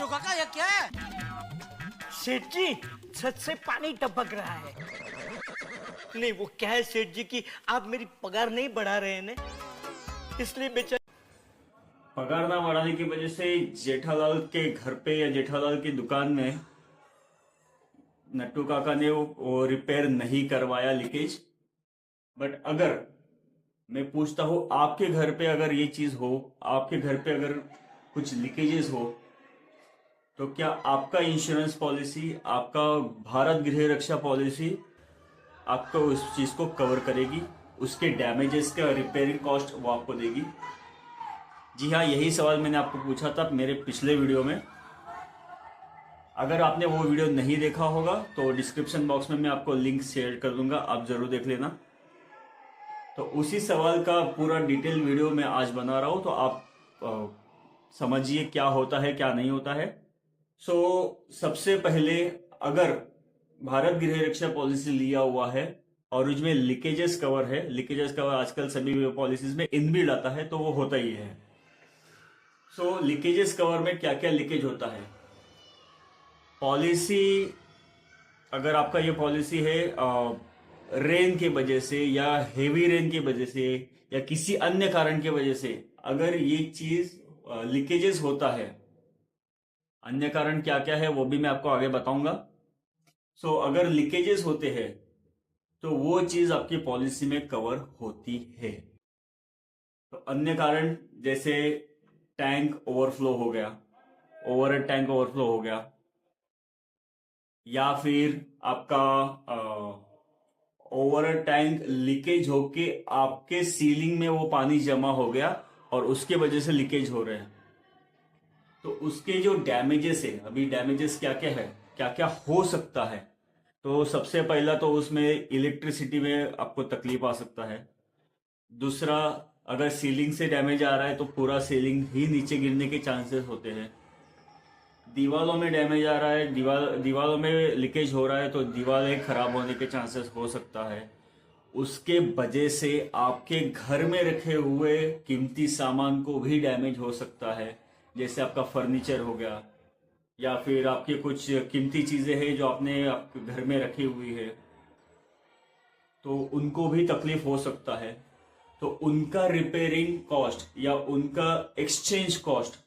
काका ये क्या है? सेठ जी, छत से पानी टपक रहा है। नहीं वो क्या है सेठ जी कि आप मेरी पगार नहीं बढ़ा रहे हैं ना, इसलिए बेचारे। पगार ना बढ़ाने की वजह से जेठालाल के घर पे या जेठालाल की दुकान में नट्टू काका ने वो रिपेयर नहीं करवाया लीकेज। बट अगर मैं पूछता हूँ आपके घर पे अगर ये चीज हो, आपके घर पे अगर कुछ लीकेजेस हो, तो क्या आपका इंश्योरेंस पॉलिसी, आपका भारत गृह रक्षा पॉलिसी आपको उस चीज को कवर करेगी? उसके डैमेजेस का रिपेयरिंग कॉस्ट वो आपको देगी? जी हाँ, यही सवाल मैंने आपको पूछा था मेरे पिछले वीडियो में। अगर आपने वो वीडियो नहीं देखा होगा तो डिस्क्रिप्शन बॉक्स में मैं आपको लिंक शेयर कर दूंगा, आप जरूर देख लेना। तो उसी सवाल का पूरा डिटेल वीडियो मैं आज बना रहा हूं, तो आप समझिए क्या होता है क्या नहीं होता है। सबसे पहले, अगर भारत गृह रक्षा पॉलिसी लिया हुआ है और उसमें लीकेजेस कवर है, लीकेजेस कवर आजकल सभी पॉलिसीज में इनबिल्ड आता है, तो वो होता ही है। लीकेजेस कवर में क्या क्या लीकेज होता है? पॉलिसी, अगर आपका ये पॉलिसी है रेन की वजह से या हेवी रेन की वजह से या किसी अन्य कारण की वजह से अगर ये चीज लीकेजेस होता है, अन्य कारण क्या क्या है वो भी मैं आपको आगे बताऊंगा। अगर लीकेजेस होते हैं तो वो चीज आपकी पॉलिसी में कवर होती है। तो अन्य कारण जैसे टैंक ओवरफ्लो हो गया, ओवर टैंक ओवरफ्लो हो गया, या फिर आपका ओवर टैंक लीकेज होके आपके सीलिंग में वो पानी जमा हो गया और उसके वजह से लीकेज हो रहे हैं। तो उसके जो डैमेजेस है, अभी डैमेजेस क्या क्या है, क्या क्या हो सकता है, तो सबसे पहला तो उसमें इलेक्ट्रिसिटी में आपको तकलीफ आ सकता है। दूसरा, अगर सीलिंग से डैमेज आ रहा है तो पूरा सीलिंग ही नीचे गिरने के चांसेस होते हैं। दीवालों में डैमेज आ रहा है, दीवालों में लीकेज हो रहा है तो दीवारें खराब होने के चांसेस हो सकता है। उसके वजह से आपके घर में रखे हुए कीमती सामान को भी डैमेज हो सकता है, जैसे आपका फर्नीचर हो गया या फिर आपकी कुछ कीमती चीजें हैं जो आपने आपके घर में रखी हुई है, तो उनको भी तकलीफ हो सकता है। तो उनका रिपेयरिंग कॉस्ट या उनका एक्सचेंज कॉस्ट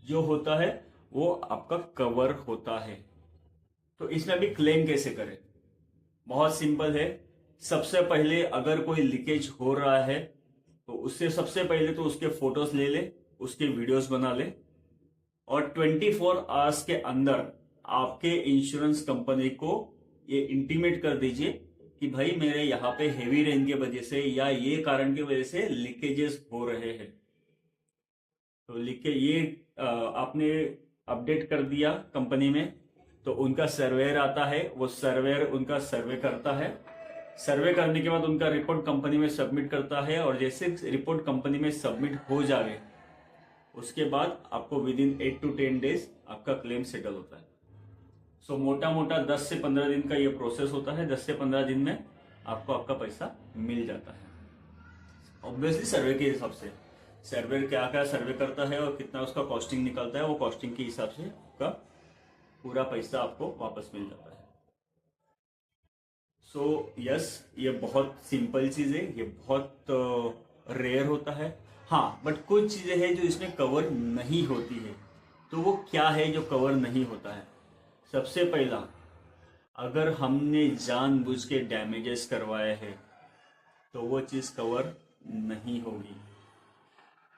जो होता है वो आपका कवर होता है। तो इसमें भी क्लेम कैसे करें? बहुत सिंपल है। सबसे पहले अगर कोई लीकेज हो रहा है तो उससे सबसे पहले तो उसके फोटोज ले ले, उसके वीडियोस बना ले और 24 आवर्स के अंदर आपके इंश्योरेंस कंपनी को ये इंटीमेट कर दीजिए कि भाई मेरे यहाँ पे हेवी रेन की वजह से या ये कारण की वजह से लीकेजेस हो रहे हैं। तो लीकेज ये आपने अपडेट कर दिया कंपनी में, तो उनका सर्वेयर आता है, वो सर्वेयर उनका सर्वे करता है। सर्वे करने के बाद उनका रिपोर्ट कंपनी में सबमिट करता है और जैसे रिपोर्ट कंपनी में सबमिट हो जाए उसके बाद आपको विद इन 8 to 10 डेज आपका क्लेम सेटल होता है। मोटा मोटा 10 से 15 दिन का ये प्रोसेस होता है। 10 से 15 दिन में आपको आपका पैसा मिल जाता है। ऑब्वियसली सर्वे के हिसाब से, सर्वे क्या क्या सर्वे करता है और कितना उसका कॉस्टिंग निकलता है, वो कॉस्टिंग के हिसाब से आपका पूरा पैसा आपको वापस मिल जाता है। यस, ये बहुत सिंपल चीज है, ये बहुत रेयर होता है। हाँ, बट कुछ चीजें हैं जो इसमें कवर नहीं होती है। तो वो क्या है जो कवर नहीं होता है? सबसे पहला, अगर हमने जानबूझ के डैमेजेस करवाए हैं तो वो चीज कवर नहीं होगी।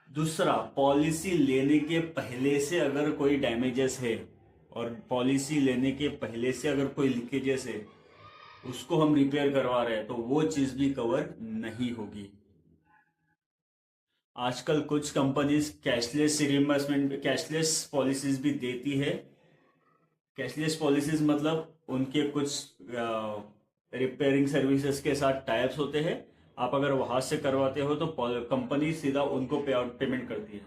दूसरा, पॉलिसी लेने के पहले से अगर कोई डैमेजेस है और पॉलिसी लेने के पहले से अगर कोई लीकेजेस है, उसको हम रिपेयर करवा रहे हैं तो वो चीज भी कवर नहीं होगी। आजकल कुछ companies cashless reimbursement, cashless policies भी देती है। कैशलेस पॉलिसीज मतलब उनके कुछ रिपेयरिंग सर्विसेज के साथ टाइप्स होते हैं। आप अगर वहां से करवाते हो तो कंपनी सीधा उनको पेमेंट करती है।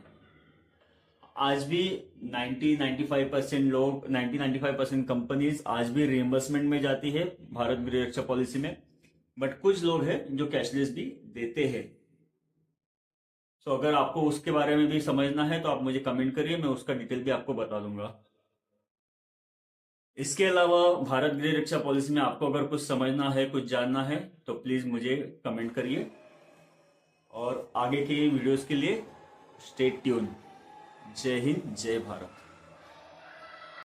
आज भी 90-95% कंपनीज आज भी रिइंबर्समेंट में जाती है भारत गृह रक्षा पॉलिसी में, बट कुछ लोग हैं जो कैशलेस भी देते हैं। अगर आपको उसके बारे में भी समझना है तो आप मुझे कमेंट करिए, मैं उसका डिटेल भी आपको बता दूंगा। इसके अलावा भारत गृह रक्षा पॉलिसी में आपको अगर कुछ समझना है, कुछ जानना है, तो प्लीज मुझे कमेंट करिए। और आगे के वीडियोस के लिए स्टे ट्यून। जय हिंद, जय भारत।